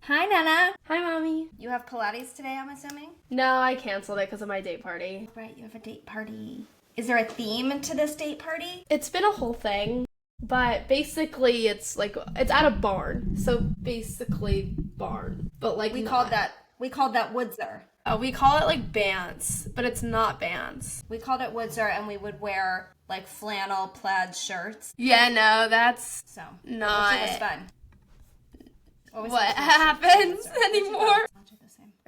Hi, Nana. Hi, Mommy. You have Pilates today, I'm assuming? No, I canceled it because of my date party. Right, you have a date party. Is there a theme to this date party? It's been a whole thing, but basically it's at a barn. So basically barn, but We called that Woodser. Oh, we call it like bands, but it's not bands. We called it Woodser, and we would wear like flannel plaid shirts. Yeah, no, that's So not. Which was fun. What happens anymore?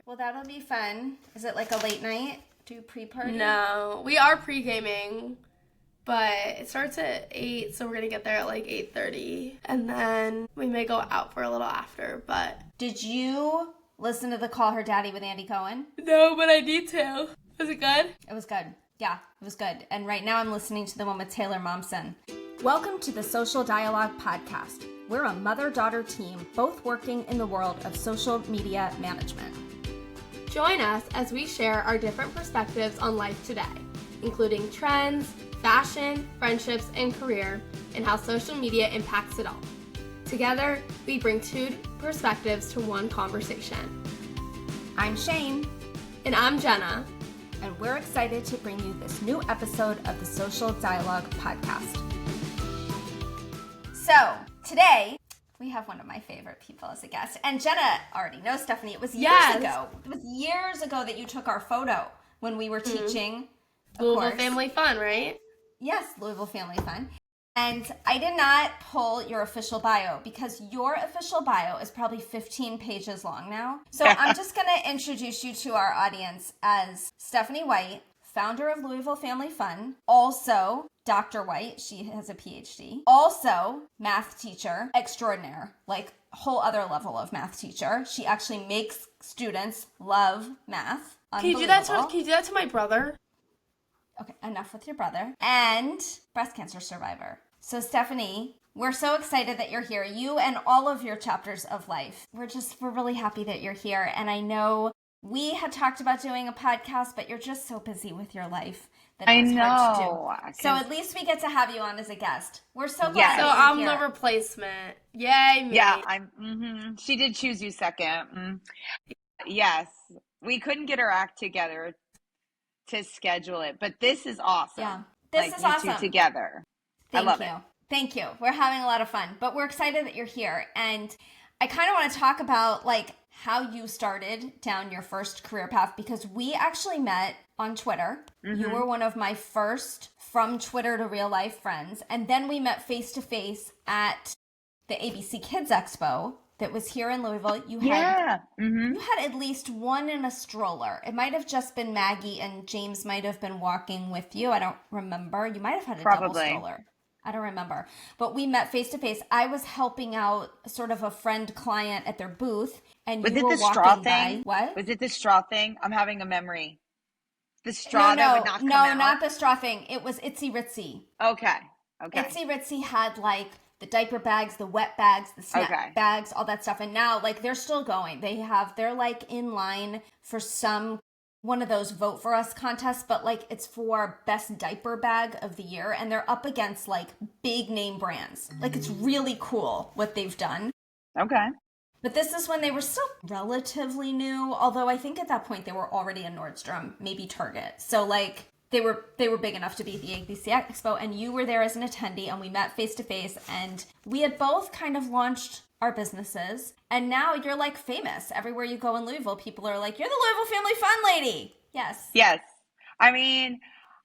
Well, that'll be fun. Is it like a late night? Do pre-party? No, we are pre-gaming, but it starts at 8, so we're gonna get there at like 8:30, and then we may go out for a little after, but... Did you listen to the Call Her Daddy with Andy Cohen? No, but I need to. Was it good? It was good. Yeah, it was good. And right now I'm listening to the one with Taylor Momsen. Welcome to the Social Dialogue Podcast. We're a mother-daughter team, both working in the world of social media management. Join us as we share our different perspectives on life today, including trends, fashion, friendships, and career, and how social media impacts it all. Together, we bring two perspectives to one conversation. I'm Shane. And I'm Jenna. And we're excited to bring you this new episode of the Social Dialogue Podcast. So, today, we have one of my favorite people as a guest. And Jenna already knows Stephanie. It was years ago. It was years ago that you took our photo when we were teaching. Louisville Family Fun, right? Yes, Louisville Family Fun. And I did not pull your official bio because your official bio is probably 15 pages long now. So I'm just going to introduce you to our audience as Stephanie White, founder of Louisville Family Fun, also Dr. White, she has a PhD, also math teacher extraordinaire, like whole other level of math teacher. She actually makes students love math. Can you do that to my brother? Okay, enough with your brother. And breast cancer survivor. So Stephanie, we're so excited that you're here. You and all of your chapters of life. We're really happy that you're here. And I know we had talked about doing a podcast, but you're just so busy with your life that it's hard to do. So at least we get to have you on as a guest. We're so glad that So you're I'm here. the replacement. Yay, me. Yeah, she did choose you second. Yes, we couldn't get our act together to schedule it, but this is awesome. Yeah, this is awesome. You two together. I love it. Thank you. We're having a lot of fun, but we're excited that you're here. And I kind of want to talk about like how you started down your first career path, because we actually met on Twitter. Mm-hmm. You were one of my first from Twitter to real life friends. And then we met face to face at the ABC Kids Expo that was here in Louisville. You had at least one in a stroller. It might have just been Maggie, and James might have been walking with you. I don't remember. You might have had a double stroller. I don't remember. But we met face to face. I was helping out sort of a friend client at their booth, and you were walking by. What? Was it the straw thing? I'm having a memory. The straw that would not come out. No, not the straw thing. It was Itsy Ritsy. Okay. Itsy Ritsy had like the diaper bags, the wet bags, the snack bags, all that stuff. And now like they're still going. They're like in line for one of those vote for us contests, but like it's for best diaper bag of the year. And they're up against like big name brands. Like it's really cool what they've done. Okay. But this is when they were still relatively new. Although I think at that point they were already a Nordstrom, maybe Target. So like they were big enough to be at the ABC Expo, and you were there as an attendee, and we met face to face, and we had both kind of launched our businesses, and now you're like famous. Everywhere you go in Louisville, people are like, "You're the Louisville Family Fun lady." Yes. I mean,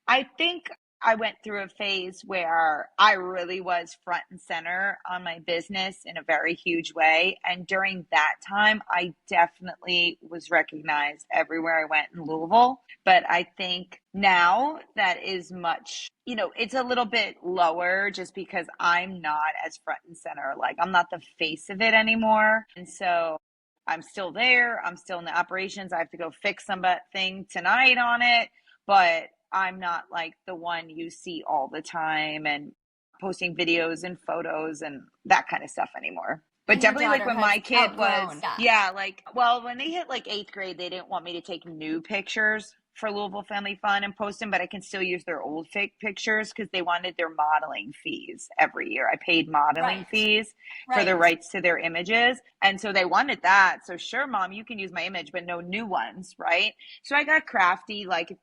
I think I went through a phase where I really was front and center on my business in a very huge way. And during that time, I definitely was recognized everywhere I went in Louisville. But I think now that is much, it's a little bit lower just because I'm not as front and center. Like I'm not the face of it anymore. And so I'm still there. I'm still in the operations. I have to go fix something tonight on it. But I'm not like the one you see all the time and posting videos and photos and that kind of stuff anymore. But definitely like when my kid was, when they hit like 8th grade, they didn't want me to take new pictures for Louisville Family Fun and post them, but I can still use their old fake pictures because they wanted their modeling fees every year. I paid modeling fees for the rights to their images. And so they wanted that. So sure, mom, you can use my image, but no new ones, right? So I got crafty. Like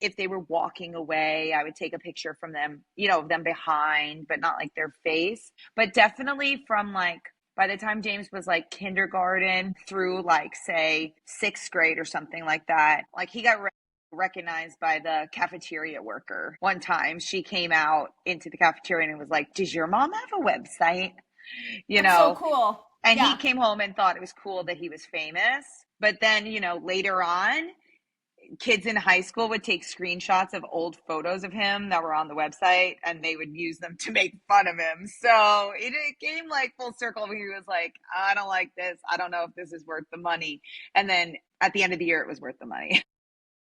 if they were walking away, I would take a picture from them, them behind, but not like their face. But definitely from like, by the time James was like kindergarten through like, say, 6th grade or something like that, like he got recognized by the cafeteria worker. One time she came out into the cafeteria and was like, does your mom have a website? That's so cool. And he came home and thought it was cool that he was famous. But then, later on, kids in high school would take screenshots of old photos of him that were on the website and they would use them to make fun of him. So it came like full circle. He was like, I don't like this. I don't know if this is worth the money. And then at the end of the year, it was worth the money.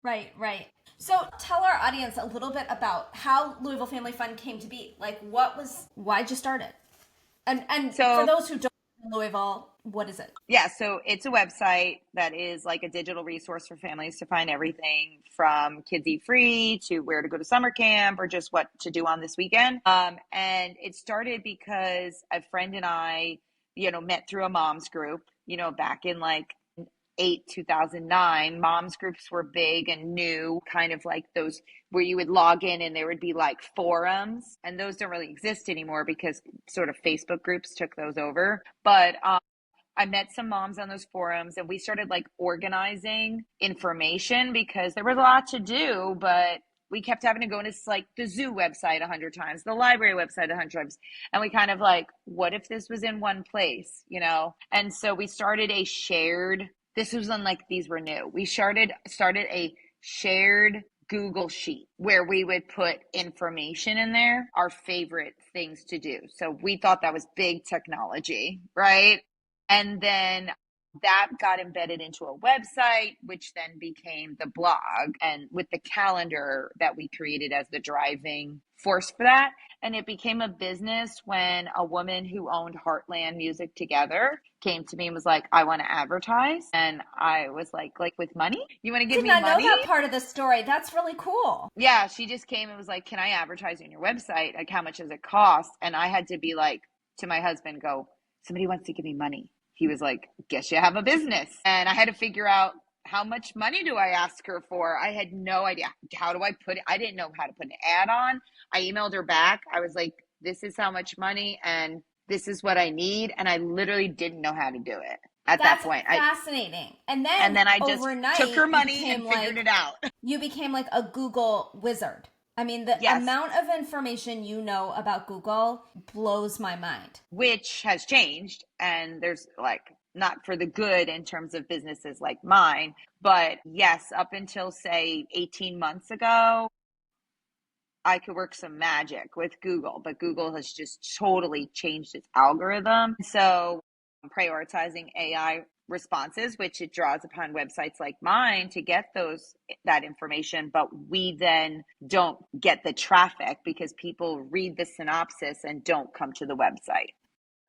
Right. So tell our audience a little bit about how Louisville Family Fun came to be. Like why'd you start it? And so, for those who don't know Louisville, what is it? Yeah, so it's a website that is like a digital resource for families to find everything from Kids Eat Free to where to go to summer camp or just what to do on this weekend. And it started because a friend and I, met through a mom's group, back in like 2009. Moms groups were big and new, kind of like those where you would log in and there would be like forums, and those don't really exist anymore because sort of Facebook groups took those over. But I met some moms on those forums and we started like organizing information because there was a lot to do, but we kept having to go into like the zoo website 100 times, the library website 100 times. And we kind of like, what if this was in one place, And so we started a shared, this was when like these were new. We started a shared Google sheet where we would put information in there, our favorite things to do. So we thought that was big technology, right? And then that got embedded into a website, which then became the blog, and with the calendar that we created as the driving force for that. And it became a business when a woman who owned Heartland Music Together came to me and was like, I want to advertise. And I was like with money? You want to give me money? I did not know that part of the story. That's really cool. Yeah, she just came and was like, can I advertise on your website? Like, how much does it cost? And I had to be like, to my husband, go, somebody wants to give me money. He was like, guess you have a business. And I had to figure out, how much money do I ask her for? I had no idea. How do I put it? I didn't know how to put an ad on. I emailed her back. I was like, this is how much money and this is what I need. And I literally didn't know how to do it at that point. Fascinating. And then I just took her money and figured it out. You became like a Google wizard. I mean, the amount of information you know about Google blows my mind. Which has changed. And there's like, not for the good in terms of businesses like mine. But yes, up until say 18 months ago, I could work some magic with Google. But Google has just totally changed its algorithm. So I'm prioritizing AI responses, which it draws upon websites like mine to get that information, but we then don't get the traffic because people read the synopsis and don't come to the website.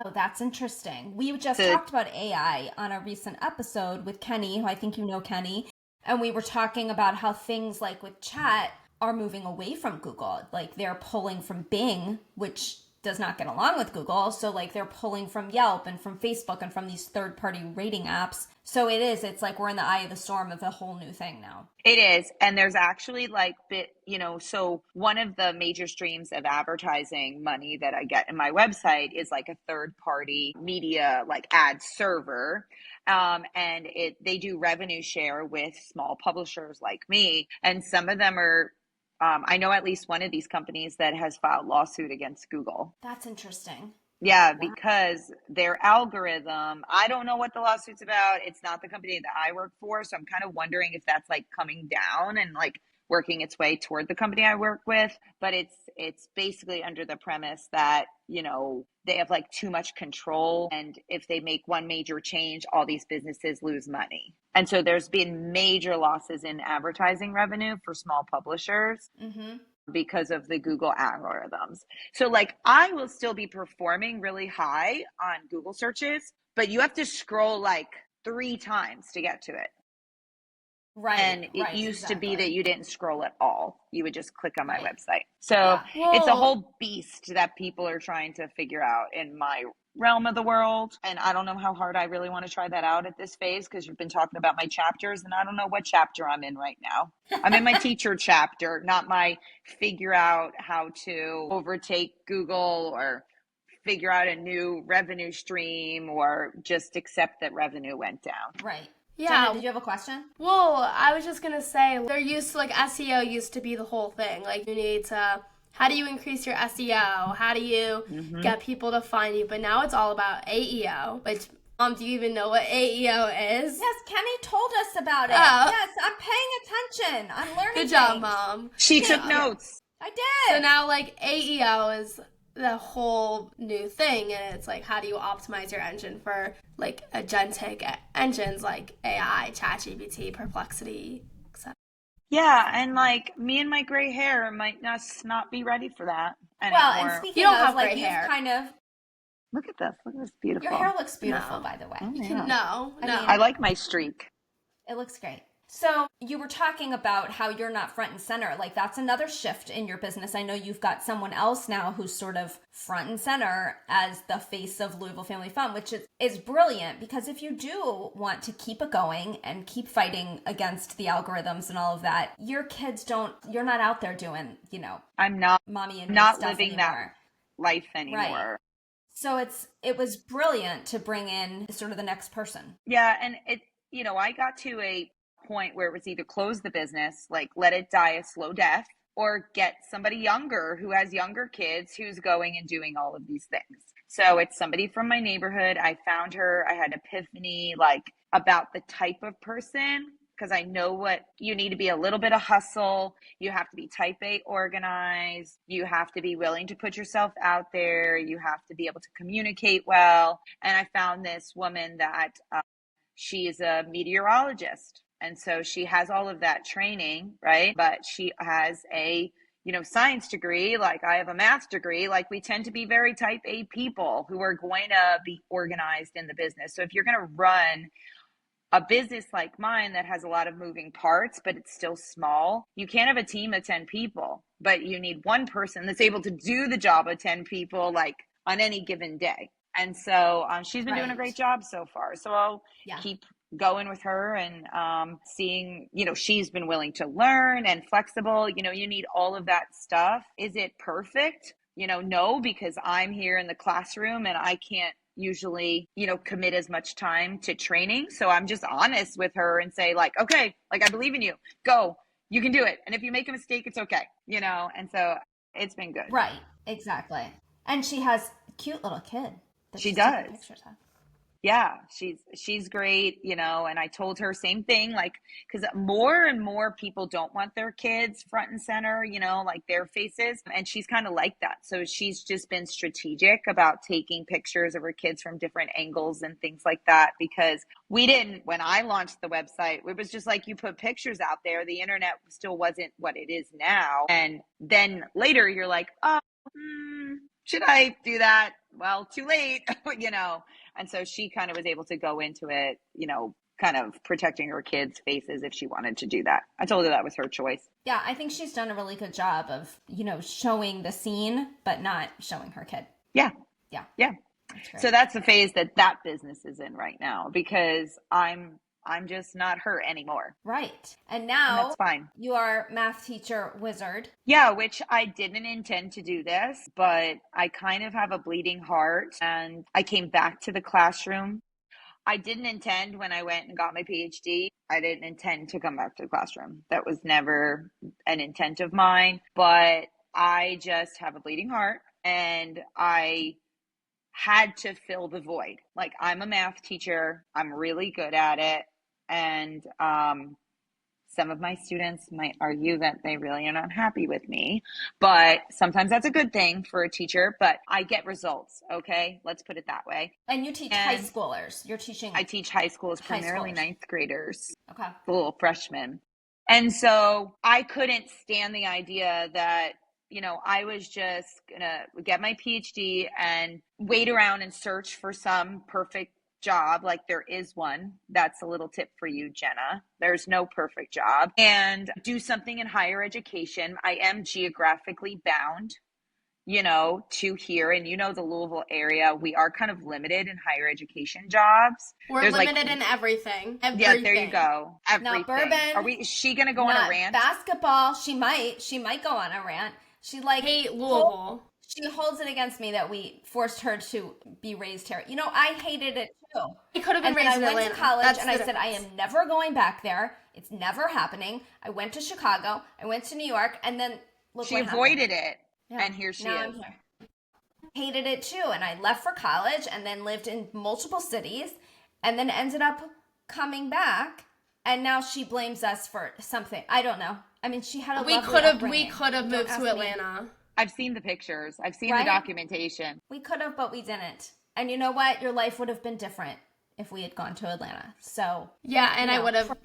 Oh, that's interesting. We just talked about AI on a recent episode with Kenny, who I think you know Kenny, and we were talking about how things like with chat are moving away from Google. Like they're pulling from Bing, which does not get along with Google. So like they're pulling from Yelp and from Facebook and from these third-party rating apps. So it's like we're in the eye of the storm of a whole new thing now. It is. And there's actually like so one of the major streams of advertising money that I get in my website is like a third-party media like ad server. And they do revenue share with small publishers like me. And some of them are I know at least one of these companies that has filed lawsuit against Google. That's interesting. Yeah, because their algorithm, I don't know what the lawsuit's about. It's not the company that I work for. So I'm kind of wondering if that's like coming down and like working its way toward the company I work with. But it's basically under the premise that, they have like too much control. And if they make one major change, all these businesses lose money. And so there's been major losses in advertising revenue for small publishers because of the Google algorithms. So like I will still be performing really high on Google searches, but you have to scroll like 3 times to get to it. And it Right, used to be that exactly. you didn't scroll at all. You would just click on my Right. website. So Yeah. it's a Whoa. whole beast that people are trying to figure out in my realm of the world. And I don't know how hard I really want to try that out at this phase, because you've been talking about my chapters, and I don't know what chapter I'm in right now. I'm in my teacher chapter, not my figure out how to overtake Google or figure out a new revenue stream or just accept that revenue went down. Right. Jenna, Yeah. did you have a question? Well, I was just gonna say they're used to, like, SEO used to be the whole thing. Like, you need to, how do you increase your SEO? How do you get people to find you? But now it's all about AEO, which, do you even know what AEO is? Yes, Kenny told us about it. Oh. Yes, I'm paying attention. I'm learning. Good job, things. Mom. She Thank took you. notes. I did. So now, like, AEO is the whole new thing, and it's like, how do you optimize your engine for, like, agentic engines like AI, ChatGPT, Perplexity, etc. Yeah, and like me and my gray hair might not be ready for that anymore. Well, and speaking You don't of, have like, gray you've hair. kind of, Look at this. Look at this beautiful. your hair looks beautiful, No. by the way. Oh, You yeah. can, no. I mean, I like my streak. It looks great. So you were talking about how you're not front and center. Like, that's another shift in your business. I know you've got someone else now who's sort of front and center as the face of Louisville Family Fun, which is brilliant, because if you do want to keep it going and keep fighting against the algorithms and all of that, your kids you're not out there doing, I'm not mommy and me not stuff living anymore. that life anymore. Right. So it was brilliant to bring in sort of the next person. Yeah, and I got to a point where it was either close the business, like let it die a slow death, or get somebody younger who has younger kids who's going and doing all of these things. So it's somebody from my neighborhood. I found her. I had epiphany, like, about the type of person, because I know what you need to be: a little bit of hustle. You have to be type A organized. You have to be willing to put yourself out there. You have to be able to communicate well. And I found this woman that she is a meteorologist. And so she has all of that training, right? But she has a science degree, like I have a math degree. Like, we tend to be very type A people who are going to be organized in the business. So if you're going to run a business like mine that has a lot of moving parts, but it's still small, you can't have a team of 10 people, but you need one person that's able to do the job of 10 people, like, on any given day. And so she's been doing a great job so far. So I'll keep going with her and seeing, she's been willing to learn and flexible. You need all of that stuff. Is it perfect? No, because I'm here in the classroom and I can't usually, commit as much time to training. So I'm just honest with her and say, like, okay, like, I believe in you. Go. You can do it. And if you make a mistake, it's okay. And so it's been good. Right. Exactly. And she has a cute little kid that She she's taking does. pictures of. Yeah, she's great, and I told her same thing, like, because more and more people don't want their kids front and center, like their faces, and she's kind of like that. So she's just been strategic about taking pictures of her kids from different angles and things like that, because when I launched the website, it was just like, you put pictures out there, the internet still wasn't what it is now. And then later you're like, oh, should I do that? Well, too late, And so she kind of was able to go into it, kind of protecting her kids' faces if she wanted to do that. I told her that was her choice. Yeah, I think she's done a really good job of, showing the scene, but not showing her kid. Yeah. Yeah. Yeah. So that's the phase that business is in right now, because I'm just not her anymore. Right. And now that's fine. You are math teacher wizard. Yeah, which I didn't intend to do this, but I kind of have a bleeding heart, and I came back to the classroom. I didn't intend, when I went and got my PhD, I didn't intend to come back to the classroom. That was never an intent of mine, but I just have a bleeding heart, and I had to fill the void. Like, I'm a math teacher. I'm really good at it. And some of my students might argue that they really are not happy with me, but sometimes that's a good thing for a teacher. But I get results, okay? Let's put it that way. And you teach high schoolers. You're teaching. I teach high schools, primarily ninth graders. Okay. Little freshmen. And so I couldn't stand the idea that, I was just going to get my PhD and wait around and search for some perfect job. Like there is one. That's a little tip for you, Jenna. There's no perfect job. And do something in higher education. I am geographically bound, to here. And the Louisville area, we are kind of limited in higher education jobs. We're There's limited in everything. Yeah, there you go. Everything. Not bourbon. Is she gonna go on a rant? Basketball. She might go on a rant. She hate Louisville. She holds it against me that we forced her to be raised here. I hated it too. It could have been raised in Atlanta. I went to college and I said, I am never going back there. It's never happening. I went to Chicago. I went to New York. And then look she what avoided happened. it. Yeah. And here she is. I'm here. Hated it too. And I left for college and then lived in multiple cities and then ended up coming back. And now she blames us for something. I don't know. I mean, she had a we could have moved to Atlanta. I've seen the pictures. I've seen the documentation. We could have, but we didn't. And you know what? Your life would have been different if we had gone to Atlanta. So yeah, and I would have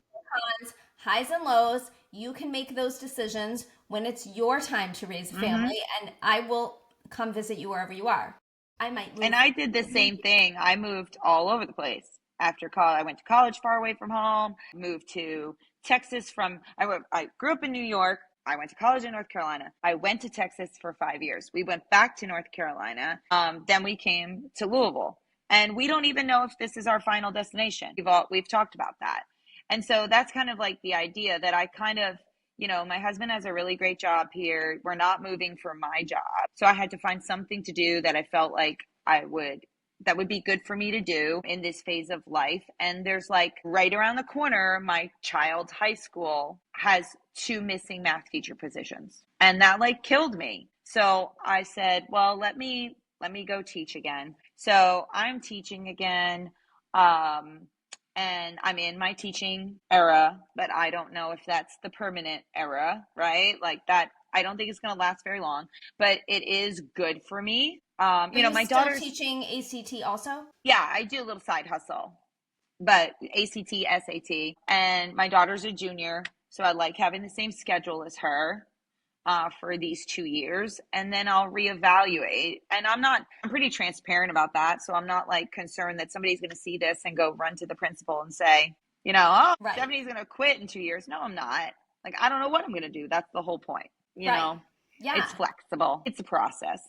highs and lows. You can make those decisions when it's your time to raise a family, and I will come visit you wherever you are. I might move. And I did the same thing. I moved all over the place after college. I went to college far away from home. Moved to Texas I grew up in New York. I went to college in North Carolina. I went to Texas for 5 years. We went back to North Carolina. Then we came to Louisville. And we don't even know if this is our final destination. We've talked about that. And so that's kind of like the idea that I kind of, my husband has a really great job here. We're not moving for my job. So I had to find something to do that I felt like that would be good for me to do in this phase of life. And there's like right around the corner, my child's high school has 2 missing math teacher positions. And that like killed me. So I said, well, let me go teach again. So I'm teaching again. And I'm in my teaching era, but I don't know if that's the permanent era, right? Like that, I don't think it's going to last very long, but it is good for me. My daughter's teaching ACT also. Yeah, I do a little side hustle, but ACT, SAT, and my daughter's a junior, so I like having the same schedule as her for these 2 years, and then I'll reevaluate. And I'm pretty transparent about that, so I'm not like concerned that somebody's going to see this and go run to the principal and say, Stephanie's going to quit in 2 years. No, I'm not. Like, I don't know what I'm going to do. That's the whole point. You know, yeah, it's flexible. It's a process.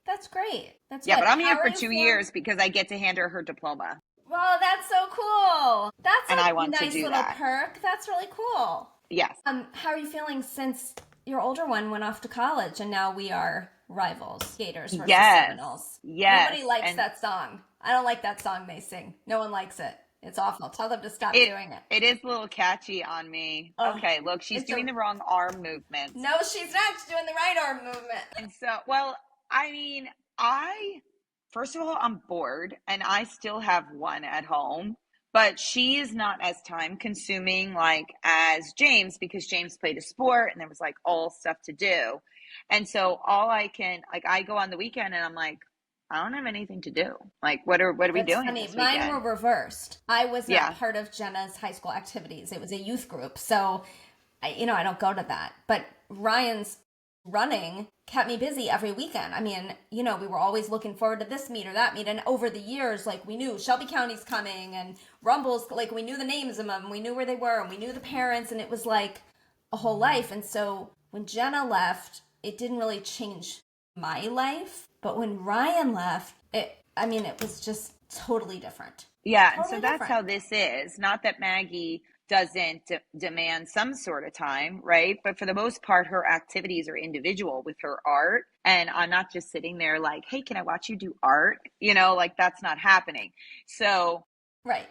That's great. That's yeah, good. But I'm here for 2 years because I get to hand her diploma. Well, that's so cool. That's and a I want nice to do little that. perk. That's really cool. Yes. How are you feeling since your older one went off to college and now we are rivals, Gators versus Seminoles? Yes. Nobody likes that song. I don't like that song they sing. No one likes it. It's awful. Tell them to stop doing it. It is a little catchy on me. Okay, look, she's doing the wrong arm movement. No, she's not. She's doing the right arm movement. And so, I mean, first of all, I'm bored and I still have one at home, but she is not as time consuming like as James, because James played a sport and there was like all stuff to do. And so I go on the weekend and I'm like, I don't have anything to do. Like, what are we doing? Funny. This weekend? Mine were reversed. I was not part of Jenna's high school activities. It was a youth group. So, I don't go to that. But Ryan's running kept me busy every weekend. I mean, we were always looking forward to this meet or that meet. And over the years, like we knew Shelby County's coming and Rumbles, like we knew the names of them. We knew where they were and we knew the parents. And it was like a whole life. And so when Jenna left, it didn't really change my life. But when Ryan left, it was just totally different. Yeah. Totally. And so that's how this is. Not that Maggie doesn't demand some sort of time, right? But for the most part, her activities are individual with her art. And I'm not just sitting there like, hey, can I watch you do art? Like that's not happening. So. Right.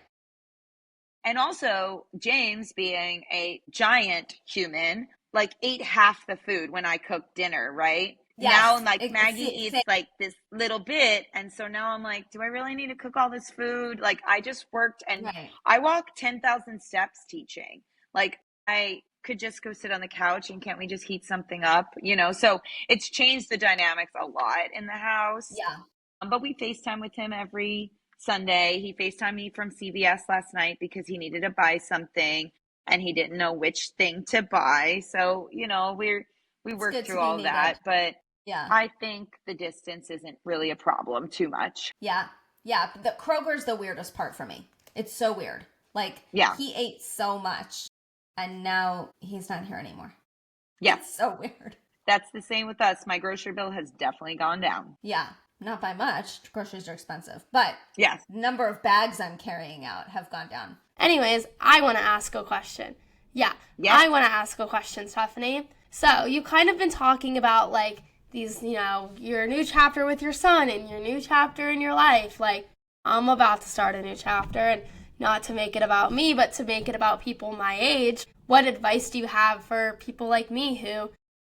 And also James, being a giant human, like ate half the food when I cooked dinner, right? Yes, now, like Maggie eats like this little bit. And so now I'm like, do I really need to cook all this food? Like I just worked and I walk 10,000 steps teaching. Like I could just go sit on the couch and can't we just heat something up? So it's changed the dynamics a lot in the house. Yeah. But we FaceTime with him every Sunday. He FaceTimed me from CVS last night because he needed to buy something and he didn't know which thing to buy. So, we worked through all that, but yeah, I think the distance isn't really a problem too much. Yeah. Yeah, the Kroger's the weirdest part for me. It's so weird. Like, he ate so much, and now he's not here anymore. Yeah. It's so weird. That's the same with us. My grocery bill has definitely gone down. Yeah, not by much. Groceries are expensive. But yes, the number of bags I'm carrying out have gone down. Anyways, I want to ask a question. Yeah, I want to ask a question, Stephanie. So you kind of been talking about like these, you know, your new chapter with your son and your new chapter in your life. Like, I'm about to start a new chapter, and not to make it about me, but to make it about people my age. What advice do you have for people like me who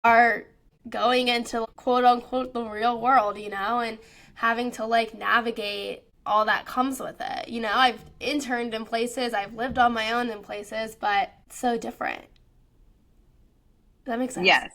are going into quote unquote the real world, you know, and having to like navigate all that comes with it? You know, I've interned in places, I've lived on my own in places, but it's so different. Does that make sense? Yes.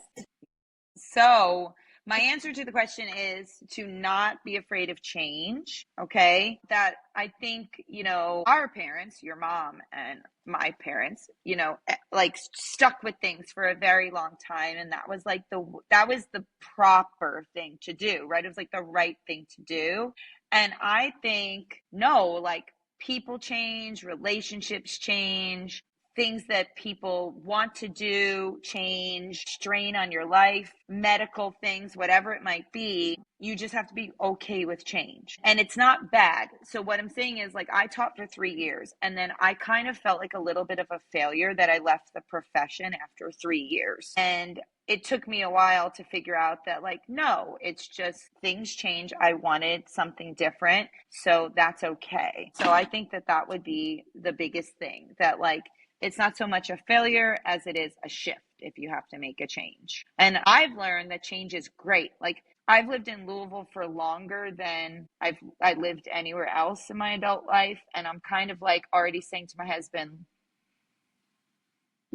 So my answer to the question is to not be afraid of change. Okay. That I think, you know, our parents, your mom and my parents, you know, like stuck with things for a very long time. And that was like that was the proper thing to do, right? It was like the right thing to do. And I think, no, like people change, relationships change, things that people want to do change, strain on your life, medical things, whatever it might be. You just have to be okay with change. And it's not bad. So what I'm saying is, like, I taught for 3 years, and then I kind of felt like a little bit of a failure that I left the profession after 3 years. And it took me a while to figure out that, like, no, it's just things change. I wanted something different, so that's okay. So I think that that would be the biggest thing, that, like, it's not so much a failure as it is a shift if you have to make a change. And I've learned that change is great. Like, I've lived in Louisville for longer than I lived anywhere else in my adult life. And I'm kind of like already saying to my husband,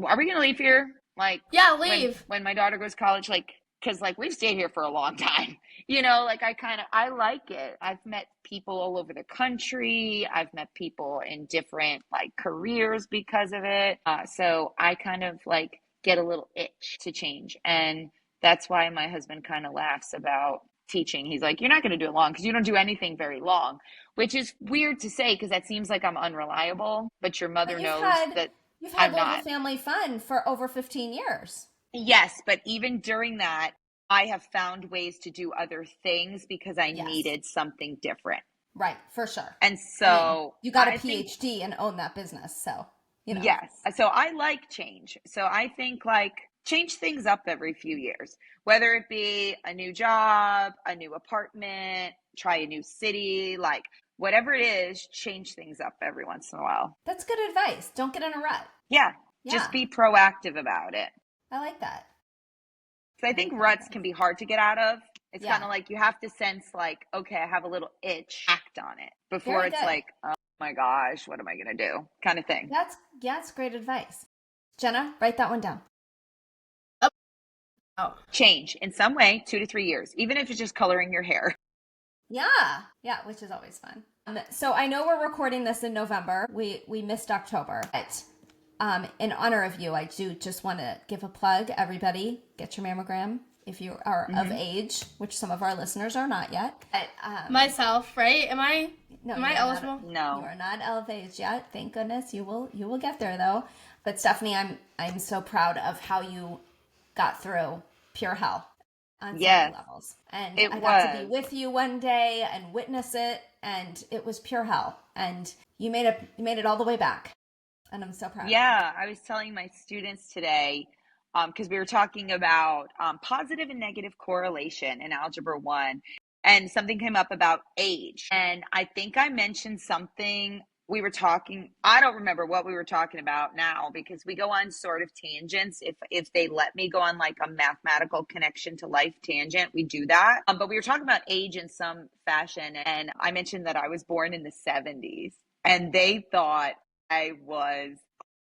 are we going to leave here? Like, yeah, leave. When my daughter goes to college, like, because like we've stayed here for a long time, you know, like I like it. I've met people all over the country. I've met people in different like careers because of it. So I kind of like get a little itch to change. And that's why my husband kind of laughs about teaching. He's like, you're not going to do it long because you don't do anything very long, which is weird to say because that seems like I'm unreliable. But your mother knows that you've had I'm Louisville not. Family Fun for over 15 years. Yes, but even during that, I have found ways to do other things because I needed something different. Right, for sure. And so you got a PhD and own that business, so, you know. Yes. So I like change. So I think like change things up every few years, whether it be a new job, a new apartment, try a new city, like whatever it is, change things up every once in a while. That's good advice. Don't get in a rut. Yeah. Just be proactive about it. I like that. So I think ruts can be hard to get out of. It's kind of like you have to sense like, okay, I have a little itch, act on it before it's like, oh my gosh, what am I going to do? Kind of thing. That's great advice. Jenna, write that one down. Oh. Change in some way, 2 to 3 years, even if it's just coloring your hair. Yeah, which is always fun. So I know we're recording this in November. We missed October, but in honor of you, I do just want to give a plug. Everybody, get your mammogram if you are of age, which some of our listeners are not yet. But, myself, right? Am I eligible? No, you are not of age yet. Thank goodness. You will get there though. But Stephanie, I'm so proud of how you got through pure hell on so many levels. And I got to be with you one day and witness it, and it was pure hell. And you made it all the way back. And I'm so proud. Yeah, I was telling my students today, because we were talking about positive and negative correlation in Algebra 1, and something came up about age. And I think I mentioned something. We were talking, I don't remember what we were talking about now because we go on sort of tangents. If they let me go on like a mathematical connection to life tangent, we do that. But we were talking about age in some fashion. And I mentioned that I was born in the 70s and they thought I was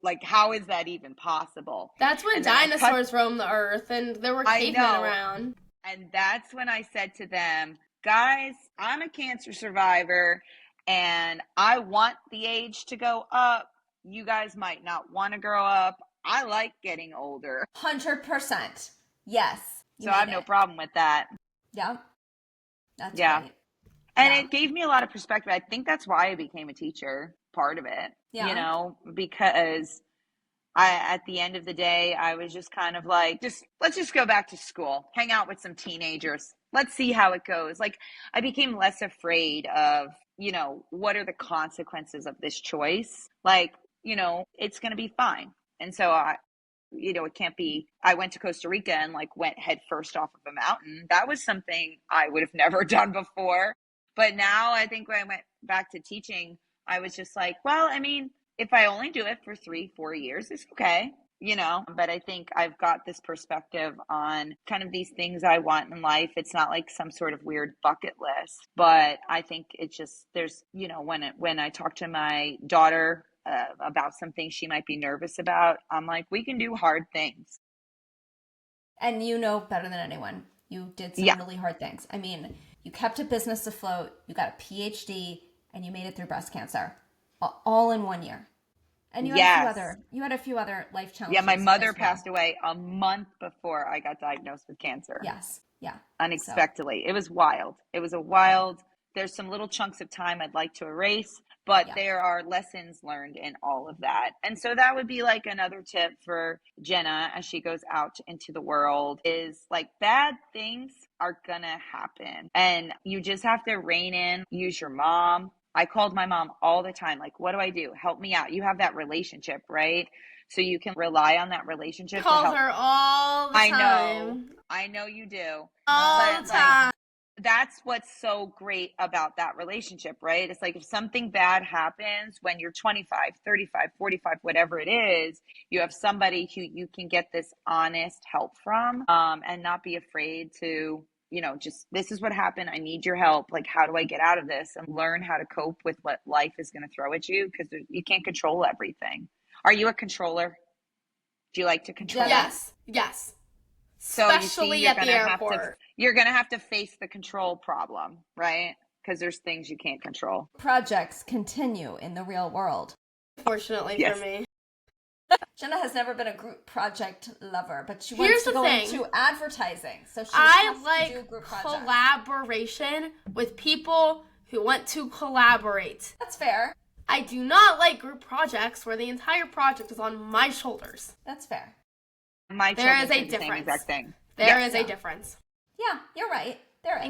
like, how is that even possible? That's when dinosaurs roamed the earth and there were cavemen around. And that's when I said to them, guys, I'm a cancer survivor and I want the age to go up. You guys might not want to grow up. I like getting older. 100%. Yes. So I have no problem with that. Yeah. That's great. And it gave me a lot of perspective. I think that's why I became a teacher, part of it, because at the end of the day, I was just kind of like, let's just go back to school, hang out with some teenagers. Let's see how it goes. Like, I became less afraid of, what are the consequences of this choice? Like, it's going to be fine. And so it can't be, I went to Costa Rica and went head first off of a mountain. That was something I would have never done before. But now I think when I went back to teaching, I was just like, well, I mean, if I only do it for 3-4 years, it's okay, but I think I've got this perspective on kind of these things I want in life. It's not like some sort of weird bucket list, but I think it's just, there's, when I talk to my daughter about something she might be nervous about, I'm like, we can do hard things. And better than anyone, you did some really hard things. I mean, you kept a business afloat, you got a PhD, and you made it through breast cancer, all in 1 year. And you had a few other life challenges. Yeah, my mother passed away a month before I got diagnosed with cancer. Yes, yeah. Unexpectedly. So. It was wild. It was there's some little chunks of time I'd like to erase, but there are lessons learned in all of that. And so that would be another tip for Jenna as she goes out into the world is bad things are gonna happen. And you just have to rein in, use your mom. I called my mom all the time. What do I do? Help me out. You have that relationship, right? So you can rely on that relationship. Call her all the time. I know you do. All the time. That's what's so great about that relationship, right? It's if something bad happens when you're 25, 35, 45, whatever it is, you have somebody who you can get this honest help from, and not be afraid to, just, this is what happened. I need your help. How do I get out of this? And learn how to cope with what life is going to throw at you, because you can't control everything. Are you a controller? Do you like to control? Yes. So especially at the airport. You're going to have to face the control problem, right? Because there's things you can't control. Projects continue in the real world. Fortunately for me. Jenna has never been a group project lover, but she wants to go into advertising. So she has to do group projects. Collaboration with people who want to collaborate. That's fair. I do not like group projects where the entire project is on my shoulders. That's fair. There is a difference. There is a difference. Yeah, you're right.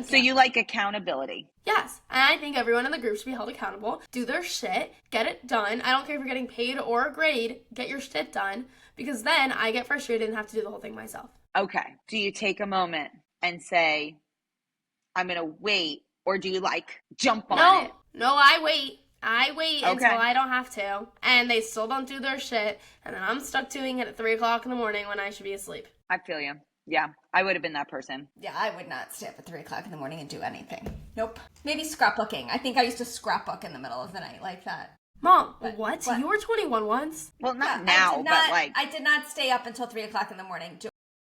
So you like accountability? Yes, and I think everyone in the group should be held accountable. Do their shit, get it done. I don't care if you're getting paid or a grade, get your shit done, because then I get frustrated and have to do the whole thing myself. Okay. Do you take a moment and say, I'm going to wait, or do you jump on it? No, I wait. Until I don't have to, and they still don't do their shit, and then I'm stuck doing it at 3 o'clock in the morning when I should be asleep. I feel you. Yeah, I would have been that person. Yeah, I would not stay up at 3 o'clock in the morning and do anything. Nope. Maybe scrapbooking. I think I used to scrapbook in the middle of the night like that. Mom, what? You were 21 once? Well, not now, but I did not stay up until 3 o'clock in the morning.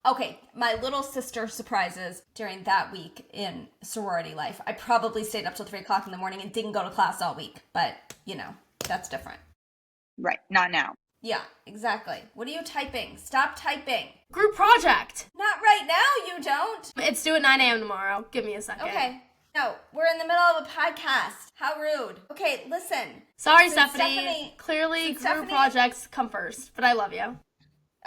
Okay, my little sister surprises during that week in sorority life. I probably stayed up till 3 o'clock in the morning and didn't go to class all week. But, that's different. Right, not now. Yeah, exactly. What are you typing? Stop typing. Group project. Not right now, you don't. It's due at 9 a.m. tomorrow. Give me a second. Okay. No, we're in the middle of a podcast. How rude. Okay, listen. Sorry, Stephanie. Clearly, group projects come first, but I love you.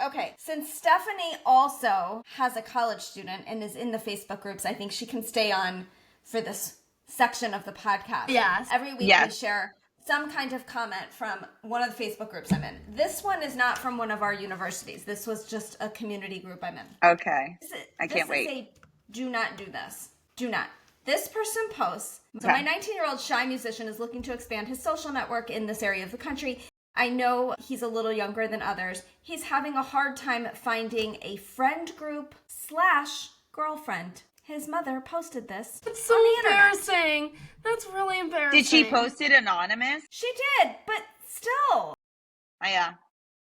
Okay, since Stephanie also has a college student and is in the Facebook groups, I think she can stay on for this section of the podcast. Yes. Every week we share some kind of comment from one of the Facebook groups I'm in. This one is not from one of our universities. This was just a community group I'm in. Okay. I can't wait. This is do not do this. Do not. This person posts, so my 19-year-old shy musician is looking to expand his social network in this area of the country. I know he's a little younger than others. He's having a hard time finding a friend group / girlfriend. His mother posted this. It's so embarrassing. That's really embarrassing. Did she post it anonymous? She did, but still. Oh, yeah.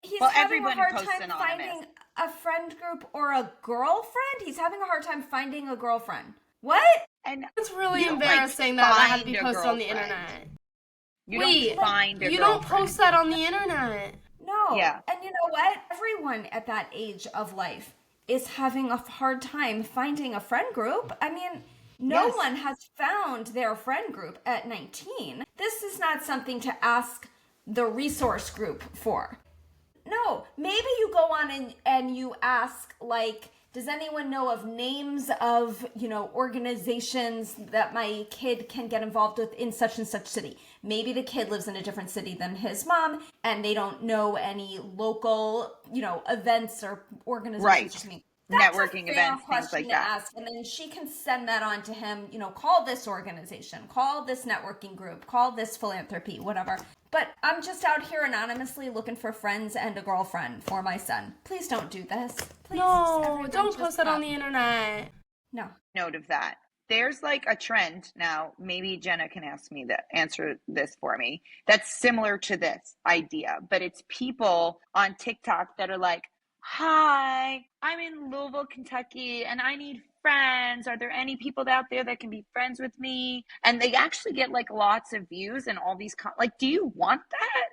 He's having a hard time finding a friend group or a girlfriend. He's having a hard time finding a girlfriend. What? And it's really embarrassing that I have to be posted on the internet. You don't find a girlfriend. You don't post that on the internet. No. Yeah. And you know what? Everyone at that age of life is having a hard time finding a friend group. I mean, No Yes. one has found their friend group at 19. This is not something to ask the resource group for. No, maybe you go on and you ask, like, does anyone know of names of, organizations that my kid can get involved with in such and such city? Maybe the kid lives in a different city than his mom and they don't know any local, events or organizations. Right. That's Networking a fair events, things question like to that. ask. And then she can send that on to him, call this organization, call this networking group, call this philanthropy, whatever. But I'm just out here anonymously looking for friends and a girlfriend for my son. Please don't do this. Please, No, everyone, don't just post that on stop. the internet. No. Note of that. There's like a trend now. Maybe Jenna can answer this for me. That's similar to this idea, but it's people on TikTok that are like, "Hi, I'm in Louisville, Kentucky, and I need friends. Are there any people out there that can be friends with me?" And they actually get like lots of views and all these like, do you want that?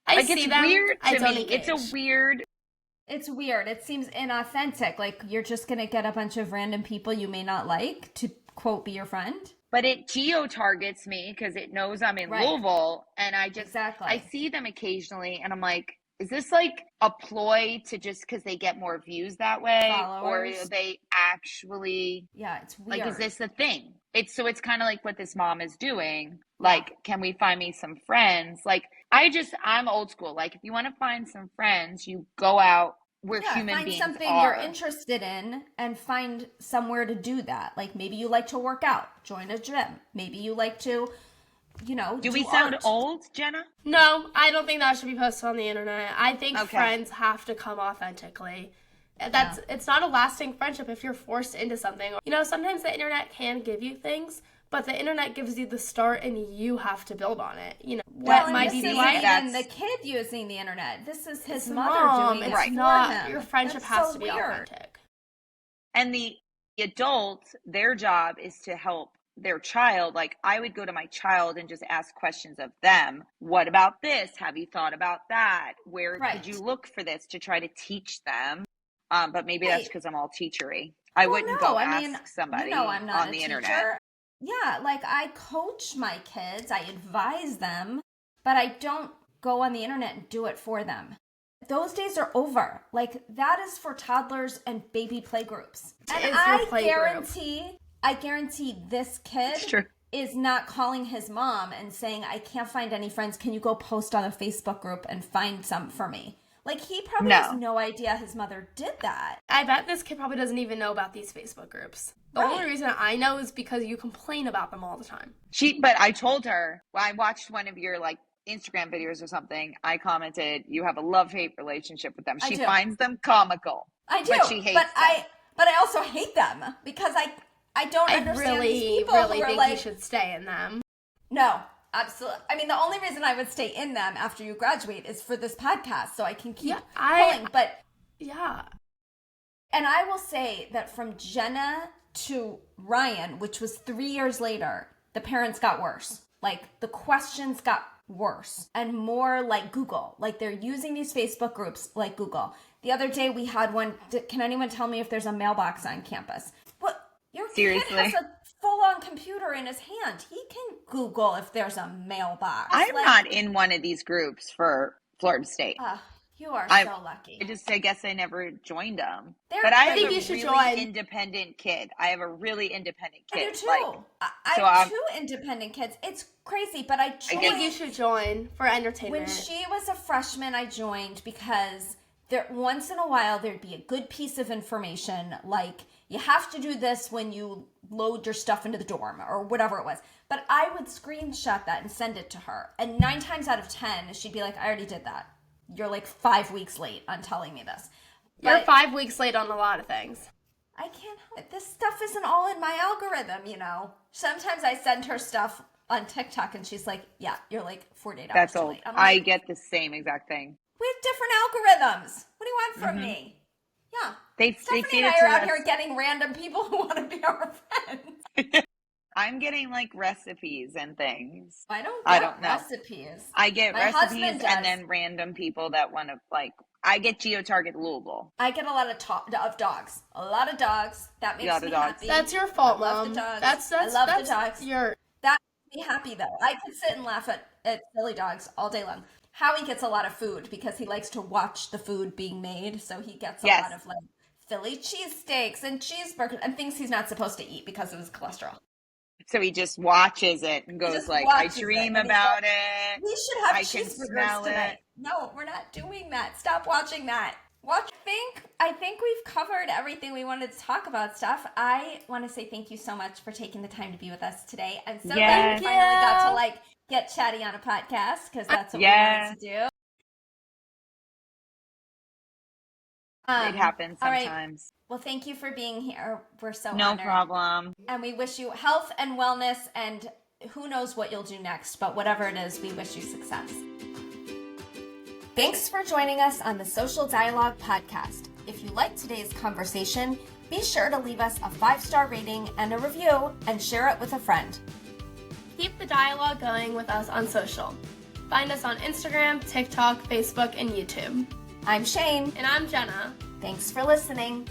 I Like, see it's them. weird I to don't me. engage. It's weird. It seems inauthentic. Like you're just going to get a bunch of random people you may not like to, quote, be your friend. But it geo-targets me because it knows I'm in Right. Louisville, and I Exactly. see them occasionally, and I'm like, is this like a ploy to just because they get more views that way? Followers. Or are they actually, Yeah, it's weird. like, is this the thing? It's kind of like what this mom is doing. Like, can we find me some friends? Like, I'm old school. Like, if you want to find some friends, you go out where human beings find something are. you're interested in and find somewhere to do that. Like maybe you like to work out, join a gym. Maybe you like to, do we sound art. old, Jenna? No, I don't think that should be posted on the internet. I think Okay. friends have to come authentically. It's not a lasting friendship if you're forced into something. Sometimes the internet can give you things, but the internet gives you the start and you have to build on it. What might be like. And the kid using the internet. This is his mother doing it it's for not, him. your friendship That's has so to be weird. authentic. And the adult, their job is to help their child. Like, I would go to my child and just ask questions of them. What about this? Have you thought about that? Where could you look for this, to try to teach them? But maybe that's because I'm all teachery. I wouldn't go ask somebody I'm not on the teacher. internet. Yeah, like I coach my kids, I advise them, but I don't go on the internet and do it for them. Those days are over. Like that is for toddlers and baby playgroups. And I guarantee this kid is not calling his mom and saying, "I can't find any friends. Can you go post on a Facebook group and find some for me?" Like he probably has no idea his mother did that. I bet this kid probably doesn't even know about these Facebook groups. The only reason I know is because you complain about them all the time. But I told her, well, I watched one of your like Instagram videos or something. I commented, you have a love-hate relationship with them. She finds them comical. I do. But she hates them. But I also hate them because I don't understand these people really who are think like, you should stay in them. No, absolutely. I mean, the only reason I would stay in them after you graduate is for this podcast, so I can keep pulling. But yeah. And I will say that from Jenna to Ryan, which was 3 years later, the parents got worse. Like the questions got worse and more like Google. Like they're using these Facebook groups like Google. The other day we had one. Can anyone tell me if there's a mailbox on campus? What? Your kid has a full-on computer in his hand. He can Google if there's a mailbox. I'm not in one of these groups for Florida State. You are so lucky. I guess I never joined them. I think you should join. Independent kid. I have a really independent kid. I do too. I have 2 independent kids. It's crazy, but I think you should join for entertainment. When she was a freshman, I joined because once in a while there'd be a good piece of information, like you have to do this when you load your stuff into the dorm or whatever it was. But I would screenshot that and send it to her. And 9 times out of 10, she'd be like, I already did that. You're like 5 weeks late on telling me this. You're 5 weeks late on a lot of things. I can't help it. This stuff isn't all in my algorithm, Sometimes I send her stuff on TikTok and she's like, yeah, you're like 48 hours That's too old. late. Like, I get the same exact thing. We have different algorithms. What do you want from me? Yeah. Stephanie and I are out here getting random people who want to be our friends. I'm getting like recipes and things. I don't I get don't know. recipes. I get My husband recipes does. and then random people that want to like. I get GeoTarget Louisville. I get a lot of dogs. A lot of dogs. That makes me happy. That's your fault, I love Mom. the dogs. That's I love the dogs. Your That makes me happy though. I could sit and laugh at silly dogs all day long. Howie gets a lot of food because he likes to watch the food being made, so he gets a lot of like Philly cheesesteaks and cheeseburgers and things he's not supposed to eat because of his cholesterol. So he just watches it and goes like, I dream about it. We should have I can cheeseburgers smell tonight. it. No, we're not doing that. Stop watching that. I think we've covered everything we wanted to talk about, Steph. I want to say thank you so much for taking the time to be with us today. I'm so glad we finally got to like get chatty on a podcast because that's what we wanted to do. It happens sometimes. All right. Well, thank you for being here. We're so no honored. problem. And we wish you health and wellness, and who knows what you'll do next, but whatever it is, we wish you success. Thanks for joining us on the Social Dialogue Podcast. If you liked today's conversation, be sure to leave us a 5-star rating and a review and share it with a friend. Keep the dialogue going with us on social. Find us on Instagram, TikTok, Facebook, and YouTube. I'm Shane. And I'm Jenna. Thanks for listening.